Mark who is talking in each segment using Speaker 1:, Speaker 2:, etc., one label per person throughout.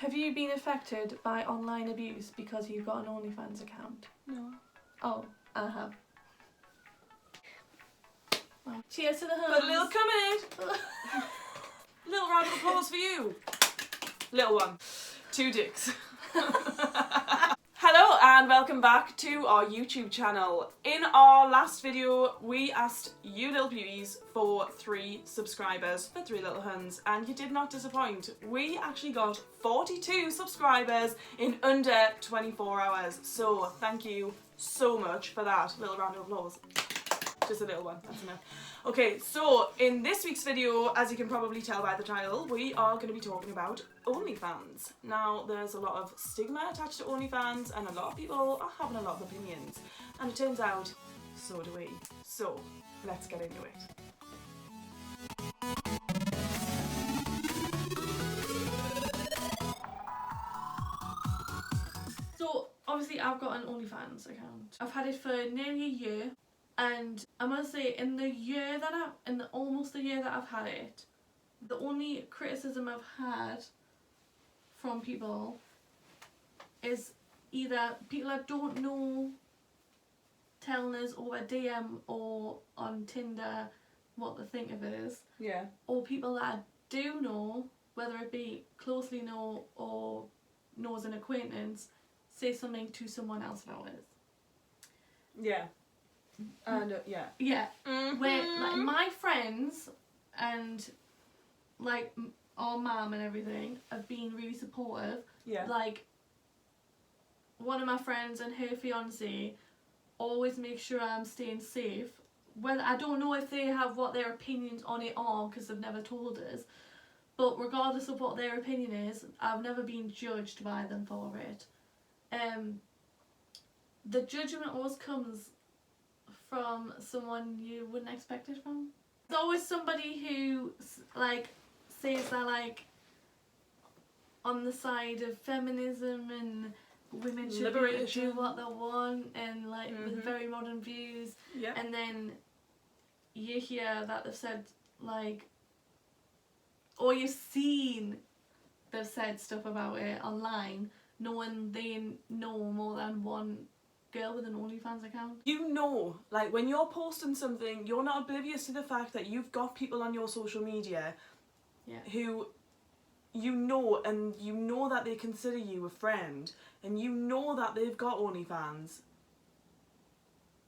Speaker 1: Have you been affected by online abuse because you've got an OnlyFans account?
Speaker 2: No.
Speaker 1: Oh, I have. Well, cheers to the Huns.
Speaker 2: Got a little coming. Little round of applause for you. Little one. 2 dicks. Hello and welcome back to our YouTube channel. In our last video we asked you little beauties for 3 subscribers for 3 Little Huns and you did not disappoint. We actually got 42 subscribers in under 24 hours, so thank you so much for that. Little round of applause. Just a little one, that's enough. Okay, so in this week's video, as you can probably tell by the title, we are going to be talking about OnlyFans. Now, there's a lot of stigma attached to OnlyFans and a lot of people are having a lot of opinions. And it turns out, so do we. So, let's get into it.
Speaker 1: So, obviously I've got an OnlyFans account. I've had it for nearly a year. And I must say, in almost the year that I've had it, the only criticism I've had from people is either people that don't know telling us over DM or on Tinder what they think of it is.
Speaker 2: Yeah.
Speaker 1: Or people that I do know, whether it be closely know or know as an acquaintance, say something to someone else about it.
Speaker 2: Yeah. And yeah.
Speaker 1: Yeah. Where like my friends and like our mum and everything have been really supportive.
Speaker 2: Yeah.
Speaker 1: Like one of my friends and her fiance always make sure I'm staying safe. Well, I don't know if they have what their opinions on it are because they've never told us. But regardless of what their opinion is, I've never been judged by them for it. The judgment always comes from someone you wouldn't expect it from. There's always somebody who like says they're like on the side of feminism and women should do what they want and like with very modern views.
Speaker 2: Yeah.
Speaker 1: And then you hear that they've said like, or you've seen they've said stuff about it online knowing they know more than one girl with an OnlyFans account.
Speaker 2: You know, like when you're posting something, you're not oblivious to the fact that you've got people on your social media who you know, and you know that they consider you a friend, and you know that they've got OnlyFans,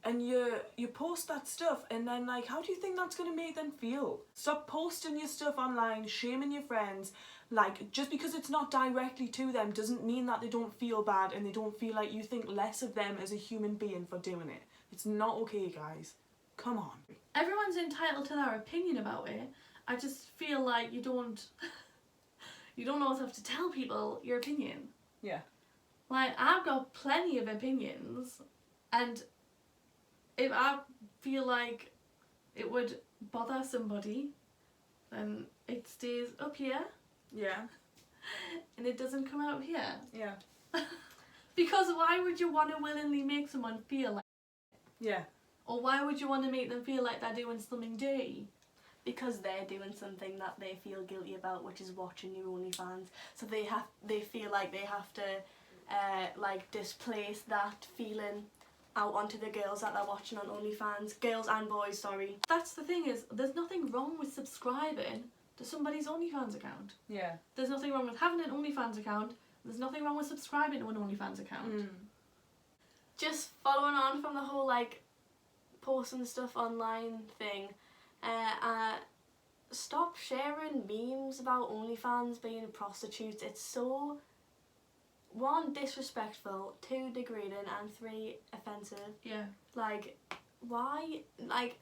Speaker 2: and you post that stuff, and then like, how do you think that's going to make them feel? Stop posting your stuff online, shaming your friends. Like, just because it's not directly to them doesn't mean that they don't feel bad and they don't feel like you think less of them as a human being for doing it. It's not okay, guys. Come on.
Speaker 1: Everyone's entitled to their opinion about it. I just feel like you don't always have to tell people your opinion.
Speaker 2: Yeah.
Speaker 1: Like, I've got plenty of opinions, and if I feel like it would bother somebody, then it stays up here.
Speaker 2: Yeah.
Speaker 1: And it doesn't come out here.
Speaker 2: Yeah.
Speaker 1: Because why would you want to willingly make someone feel like
Speaker 2: Yeah.
Speaker 1: Or why would you want to make them feel like they're doing something dirty?
Speaker 3: Because they're doing something that they feel guilty about, which is watching your OnlyFans. So they feel like they have to like displace that feeling out onto the girls that they're watching on OnlyFans. Girls and boys, sorry.
Speaker 1: That's the thing is, there's nothing wrong with subscribing to somebody's OnlyFans account.
Speaker 2: Yeah.
Speaker 1: There's nothing wrong with having an OnlyFans account. There's nothing wrong with subscribing to an OnlyFans account.
Speaker 3: Just following on from the whole like posting stuff online thing, stop sharing memes about OnlyFans being prostitutes. It's so, 1, disrespectful, 2, degrading, and 3, offensive.
Speaker 1: Yeah.
Speaker 3: Like, why? Like,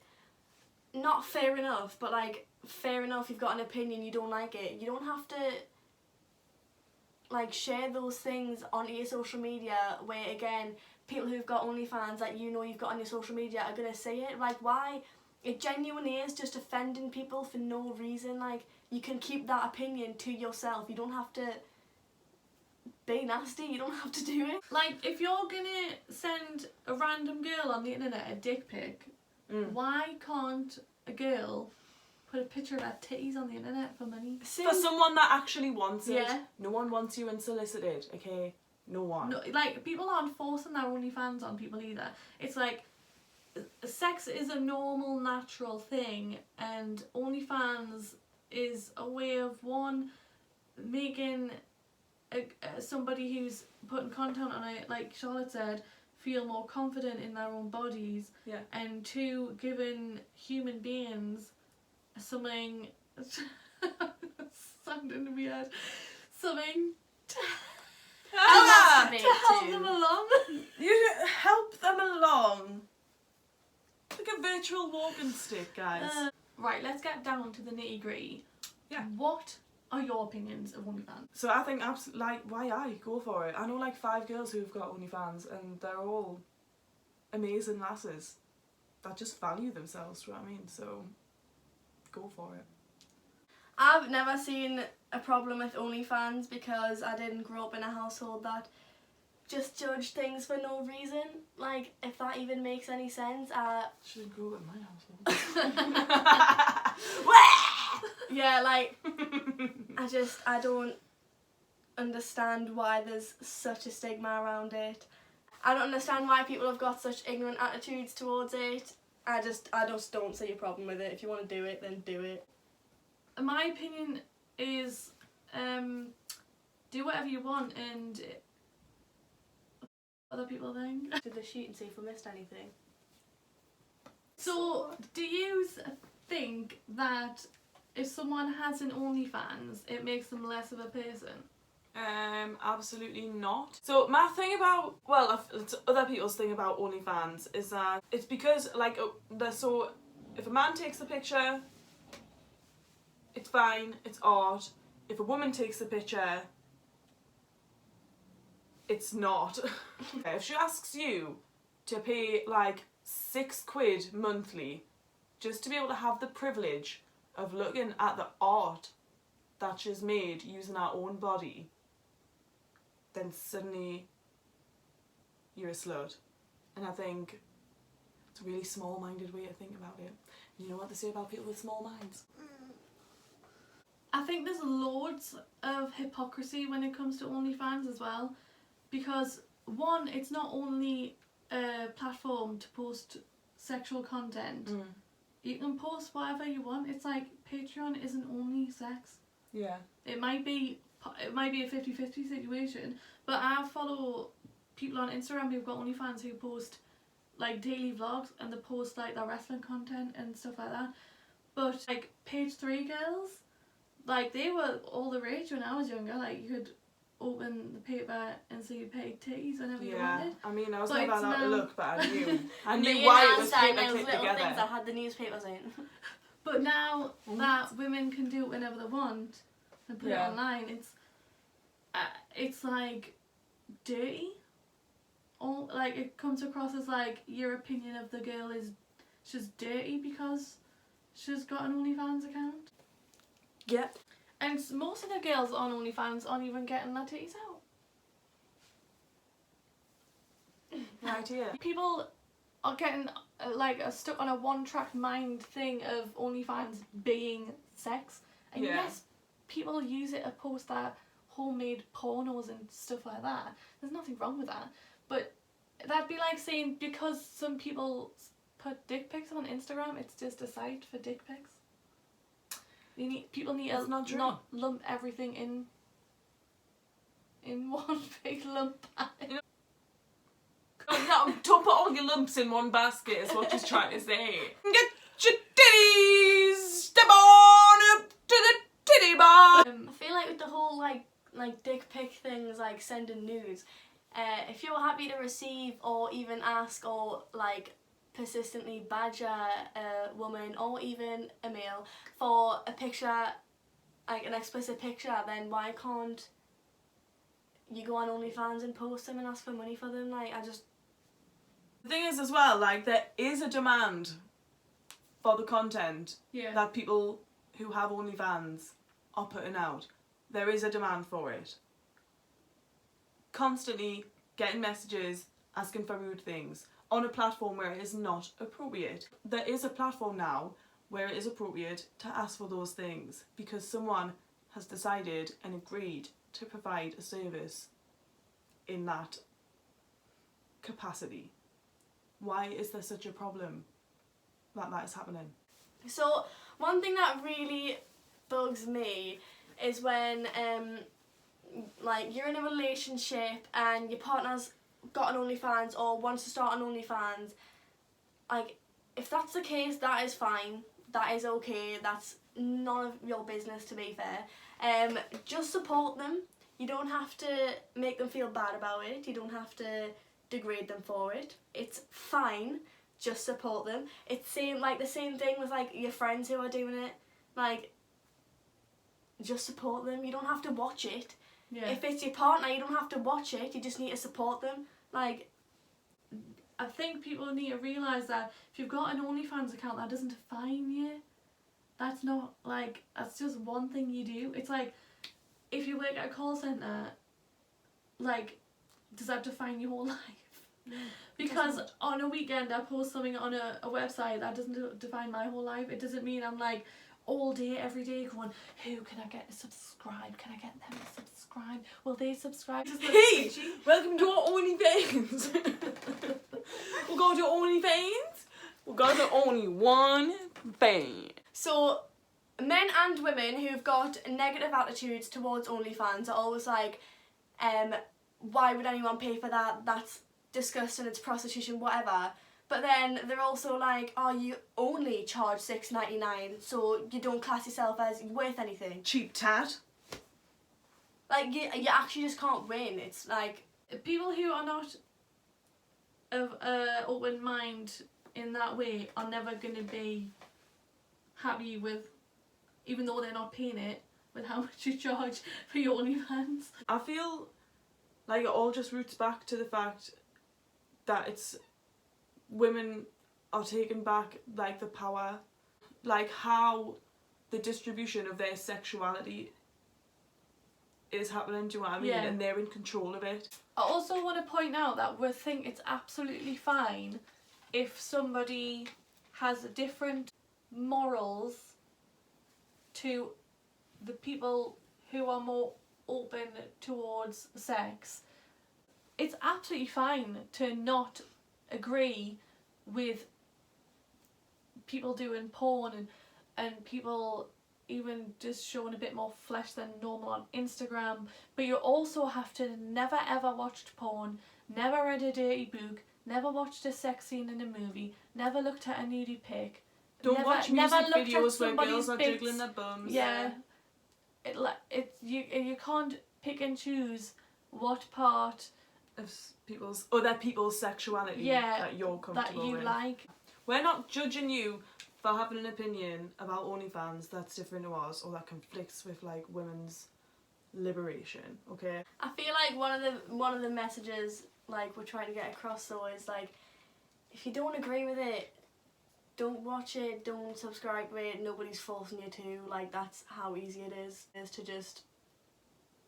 Speaker 3: not fair enough, but like, fair enough, you've got an opinion, you don't like it. You don't have to like share those things onto your social media where, again, people who've got OnlyFans that you know you've got on your social media are gonna say it. Like, why? It genuinely is just offending people for no reason. Like, you can keep that opinion to yourself. You don't have to be nasty. You don't have to do it.
Speaker 1: Like, if you're gonna send a random girl on the internet a dick pic, why can't a girl put a picture of her titties on the internet for money.
Speaker 2: For someone that actually wants it.
Speaker 1: Yeah.
Speaker 2: No one wants you unsolicited, okay? No one.
Speaker 1: No, like, people aren't forcing their OnlyFans on people either. It's like, sex is a normal, natural thing, and OnlyFans is a way of, one, making somebody who's putting content on it, like Charlotte said, feel more confident in their own bodies,
Speaker 2: Yeah.
Speaker 1: and two, giving human beings something sounding weird, something to
Speaker 3: Masturbate
Speaker 1: help
Speaker 3: to.
Speaker 1: them along.
Speaker 2: You help them along. Like a virtual walking stick, guys.
Speaker 1: Right, let's get down to the nitty gritty.
Speaker 2: Yeah.
Speaker 1: What are your opinions of OnlyFans?
Speaker 2: So I think, like, why I go for it. I know like 5 girls who've got OnlyFans, and they're all amazing lasses that just value themselves, do you know what I mean? So, go for it.
Speaker 3: I've never seen a problem with OnlyFans because I didn't grow up in a household that just judged things for no reason. Like, if that even makes any sense.
Speaker 2: She didn't grow up in my household.
Speaker 3: Yeah, like, I don't understand why there's such a stigma around it. I don't understand why people have got such ignorant attitudes towards it. I just don't see a problem with it. If you want to do it, then do it.
Speaker 1: My opinion is, do whatever you want and other people think.
Speaker 3: To the sheet and see if we missed anything.
Speaker 1: So, do you think that if someone has an OnlyFans, it makes them less of a person?
Speaker 2: Absolutely not. So my thing about, well, it's other people's thing about OnlyFans is that it's because, like, so if a man takes the picture, it's fine, it's art. If a woman takes the picture, it's not. If she asks you to pay like £6 monthly just to be able to have the privilege of looking at the art that she's made using her own body, then suddenly you're a slut. And I think it's a really small-minded way to think about it. You know what they say about people with small minds?
Speaker 1: I think there's loads of hypocrisy when it comes to OnlyFans as well, because one, it's not only a platform to post sexual content. You can post whatever you want. It's like Patreon isn't only sex.
Speaker 2: Yeah.
Speaker 1: It might be a 50-50 situation, but I follow people on Instagram who've got OnlyFans who post like daily vlogs, and they post like their wrestling content and stuff like that. But like page 3 girls, like they were all the rage when I was younger. Like you could open the paper and see paid titties whenever you wanted.
Speaker 2: I mean, I was
Speaker 1: But
Speaker 2: never
Speaker 1: it's
Speaker 2: allowed to
Speaker 1: now-
Speaker 2: look, but I knew. I
Speaker 3: Me
Speaker 2: knew
Speaker 3: and
Speaker 2: why
Speaker 3: Anne
Speaker 2: it was
Speaker 3: started
Speaker 2: paper
Speaker 3: those
Speaker 2: clipped
Speaker 3: little things that
Speaker 2: together.
Speaker 3: had the newspapers in.
Speaker 1: But now that women can do it whenever they want and put it online, it's like dirty. Or like it comes across as like your opinion of the girl is she's dirty because she's got an OnlyFans account.
Speaker 2: Yep.
Speaker 1: And most of the girls on OnlyFans aren't even getting their titties out.
Speaker 2: Right here.
Speaker 1: People are getting stuck on a one-track mind thing of OnlyFans being sex. And yes, people use it to post their homemade pornos and stuff like that. There's nothing wrong with that. But that'd be like saying because some people put dick pics on Instagram, it's just a site for dick pics. People need
Speaker 2: That's
Speaker 1: to
Speaker 2: not true.
Speaker 1: not lump everything in one big lump.
Speaker 2: No, don't put all your lumps in one basket is what she's trying to say. Get your titties, step on up to the titty bar.
Speaker 3: I feel like with the whole like dick pic things, like sending nudes, if you're happy to receive or even ask or like persistently badger a woman or even a male for a picture, like an explicit picture, then why can't you go on OnlyFans and post them and ask for money for them? Like,
Speaker 2: The thing is as well, like, there is a demand for the content that people who have OnlyFans are putting out. There is a demand for it. Constantly getting messages, asking for rude things on a platform where it is not appropriate. There is a platform now where it is appropriate to ask for those things because someone has decided and agreed to provide a service in that capacity. Why is there such a problem that is happening?
Speaker 3: So one thing that really bugs me is when like you're in a relationship and your partner's got an OnlyFans or wants to start an OnlyFans. Like, if that's the case, that is fine. That is okay. That's none of your business, to be fair. Just support them. You don't have to make them feel bad about it. You don't have to degrade them for it. It's fine. Just support them. It's the same thing with like your friends who are doing it. Like, just support them. You don't have to watch it.
Speaker 1: Yeah.
Speaker 3: If it's your partner, you don't have to watch it. You just need to support them. Like,
Speaker 1: I think people need to realise that if you've got an OnlyFans account, that doesn't define you. That's not, like, that's just one thing you do. It's like, if you work at a call centre, like, does that define your whole life?
Speaker 2: No,
Speaker 1: Because on a weekend I post something on a website, that doesn't define my whole life. It doesn't mean I'm like all day, every day going, who can I get to subscribe? Can I get them to subscribe? Will they subscribe? Just like,
Speaker 2: Hey, welcome to our OnlyFans. We're going to OnlyFans. We're going to only one fan.
Speaker 3: so men and women who've got negative attitudes towards OnlyFans are always like, why would anyone pay for that? That's disgusting, it's prostitution, whatever. But then they're also like, oh, you only charge $6.99, so you don't class yourself as worth anything.
Speaker 2: Cheap tat.
Speaker 3: Like, you actually just can't win. It's like,
Speaker 1: people who are not of open mind in that way are never going to be happy with, even though they're not paying it, with how much you charge for your OnlyFans.
Speaker 2: I feel like it all just roots back to the fact that it's women are taking back like the power, like how the distribution of their sexuality is happening, do you know what I mean?
Speaker 1: Yeah.
Speaker 2: And they're in control of it.
Speaker 1: I also want to point out that we think it's absolutely fine if somebody has different morals to the people who are more open towards sex. It's absolutely fine to not agree with people doing porn and people even just showing a bit more flesh than normal on Instagram, but you also have to never ever watched porn, never read a dirty book, never watched a sex scene in a movie, never looked at a nudie pic,
Speaker 2: Don't watch music
Speaker 1: looked at
Speaker 2: videos where
Speaker 1: somebody's
Speaker 2: girls are
Speaker 1: bits.
Speaker 2: jiggling their bums.
Speaker 1: Yeah, you can't pick and choose what part
Speaker 2: Of other people's sexuality that you're
Speaker 1: that
Speaker 2: comfortable
Speaker 1: you
Speaker 2: with.
Speaker 1: like.
Speaker 2: We're not judging you for having an opinion about OnlyFans that's different to ours or that conflicts with like women's liberation, okay?
Speaker 3: I feel like one of the messages like we're trying to get across though is like, if you don't agree with it, don't watch it, don't subscribe to it, nobody's forcing you to. Like, that's how easy it is to just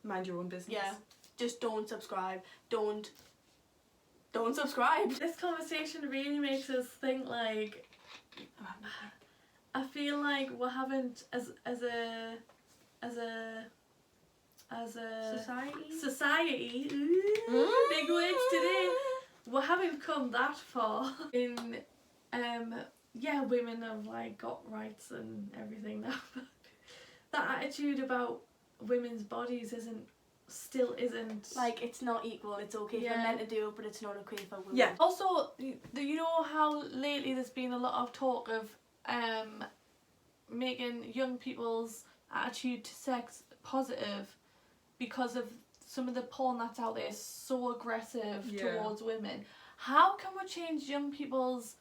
Speaker 2: Mind your own business.
Speaker 3: Yeah. Just don't subscribe. Don't subscribe.
Speaker 1: This conversation really makes us think like, I feel like we haven't as a society, big words today, we haven't come that far in women have like got rights and everything now, but that attitude about women's bodies still isn't
Speaker 3: Like, it's not equal. It's okay for men to do it, but it's not okay for women.
Speaker 2: Yeah.
Speaker 1: Also, you know how lately there's been a lot of talk of making young people's attitude to sex positive because of some of the porn that's out there is so aggressive towards women. How can we change young people's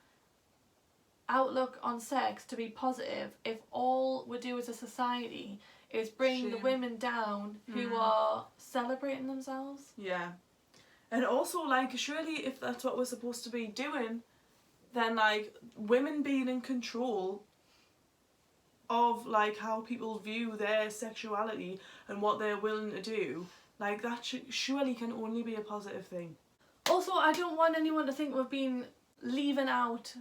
Speaker 1: outlook on sex to be positive if all we do as a society is bring the women down who are celebrating themselves?
Speaker 2: Yeah. And also, like, surely if that's what we're supposed to be doing, then, like, women being in control of, like, how people view their sexuality and what they're willing to do, like, that surely can only be a positive thing.
Speaker 1: Also, I don't want anyone to think we've been leaving out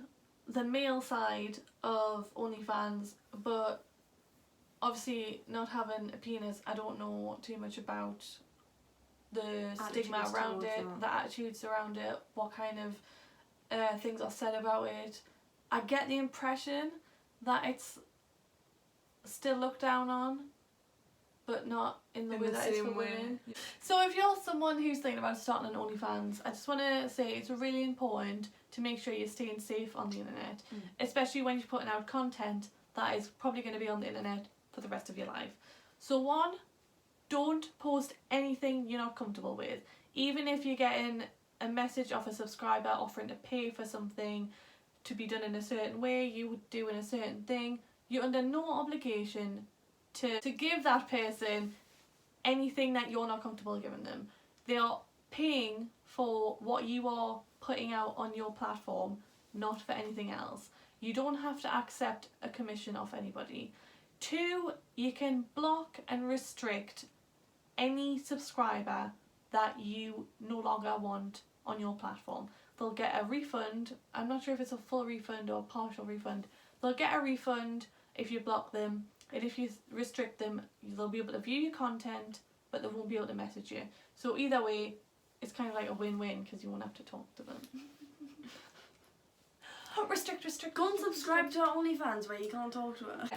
Speaker 1: the male side of OnlyFans, but obviously not having a penis, I don't know too much about the stigma
Speaker 3: Attitudes
Speaker 1: around
Speaker 3: towards
Speaker 1: it,
Speaker 3: that.
Speaker 1: the attitudes around it, what kind of things are said about it. I get the impression that it's still looked down on, but not in the way that it's for women. So if you're someone who's thinking about starting an OnlyFans, I just want to say it's really important to make sure you're staying safe on the internet, especially when you're putting out content that is probably going to be on the internet for the rest of your life. So one, don't post anything you're not comfortable with. Even if you're getting a message off a subscriber offering to pay for something to be done in a certain way, you would do in a certain thing, you're under no obligation to give that person anything that you're not comfortable giving them. They are paying for what you are putting out on your platform, not for anything else. You don't have to accept a commission off anybody. Two, you can block and restrict any subscriber that you no longer want on your platform. They'll get a refund. I'm not sure if it's a full refund or a partial refund. They'll get a refund if you block them, and if you restrict them, they'll be able to view your content, but they won't be able to message you. So either way, it's kind of like a win-win because you won't have to talk to them. Restrict.
Speaker 3: Go and subscribe to our OnlyFans where you can't talk to her.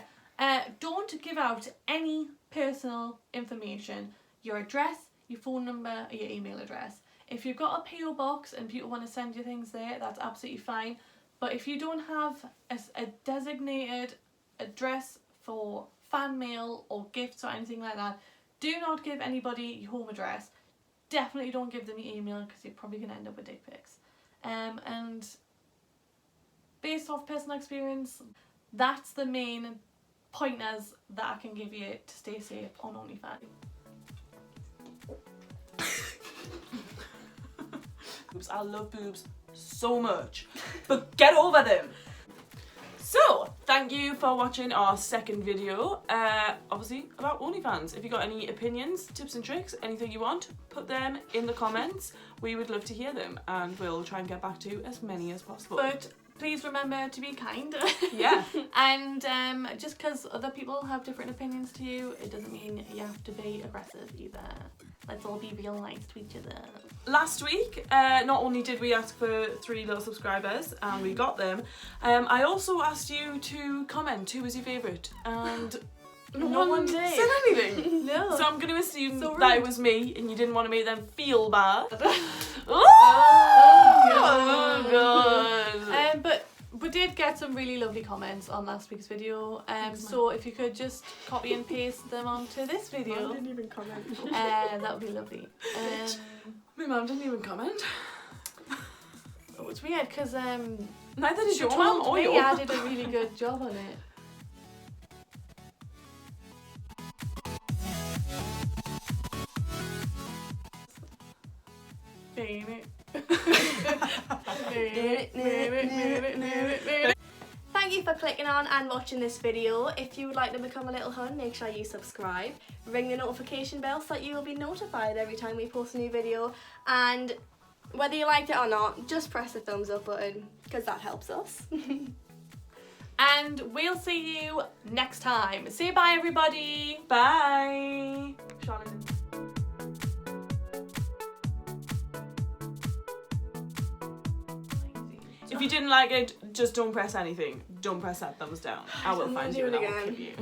Speaker 1: Don't give out any personal information. Your address, your phone number, or your email address. If you've got a PO box and people want to send you things there, that's absolutely fine. But if you don't have a designated address for fan mail or gifts or anything like that, do not give anybody your home address. Definitely don't give them your email because you're probably going to end up with dick pics. And based off personal experience, that's the main pointers that I can give you to stay safe on OnlyFans.
Speaker 2: Boobs. I love boobs so much, but get over them. So, thank you for watching our second video, obviously about OnlyFans. If you got any opinions, tips and tricks, anything you want, put them in the comments. We would love to hear them, and we'll try and get back to as many as possible.
Speaker 1: But please remember to be kind.
Speaker 2: Yeah.
Speaker 1: And just because other people have different opinions to you, it doesn't mean you have to be aggressive either. Let's all be real nice to each other.
Speaker 2: Last week, not only did we ask for 3 little subscribers, and we got them, I also asked you to comment who was your favourite, and no one
Speaker 3: did.
Speaker 2: said anything.
Speaker 1: No.
Speaker 2: So I'm going to assume
Speaker 1: So
Speaker 2: that it
Speaker 1: rude.
Speaker 2: was me, and you didn't want to make them feel bad. God.
Speaker 1: But we did get some really lovely comments on last week's video. So if you could just copy and paste them onto this video,
Speaker 3: I didn't even comment.
Speaker 1: that would be lovely.
Speaker 2: My mum didn't even comment.
Speaker 1: Oh, it's weird because
Speaker 2: Neither did
Speaker 1: she
Speaker 2: your mum
Speaker 1: told
Speaker 2: or
Speaker 1: me
Speaker 2: your.
Speaker 1: I did a really good job on it.
Speaker 3: Thank you for clicking on and watching this video. If you would like to become a Little Hun, make sure you subscribe. Ring the notification bell so that you will be notified every time we post a new video. And whether you liked it or not, just press the thumbs up button because that helps us.
Speaker 1: And we'll see you next time. Say bye, everybody.
Speaker 2: Bye. Charlotte. If you didn't like it, just don't press anything. Don't press that thumbs down. I will
Speaker 3: I'm gonna
Speaker 2: find
Speaker 3: do
Speaker 2: you
Speaker 3: it
Speaker 2: and I will
Speaker 3: again.
Speaker 2: kill you.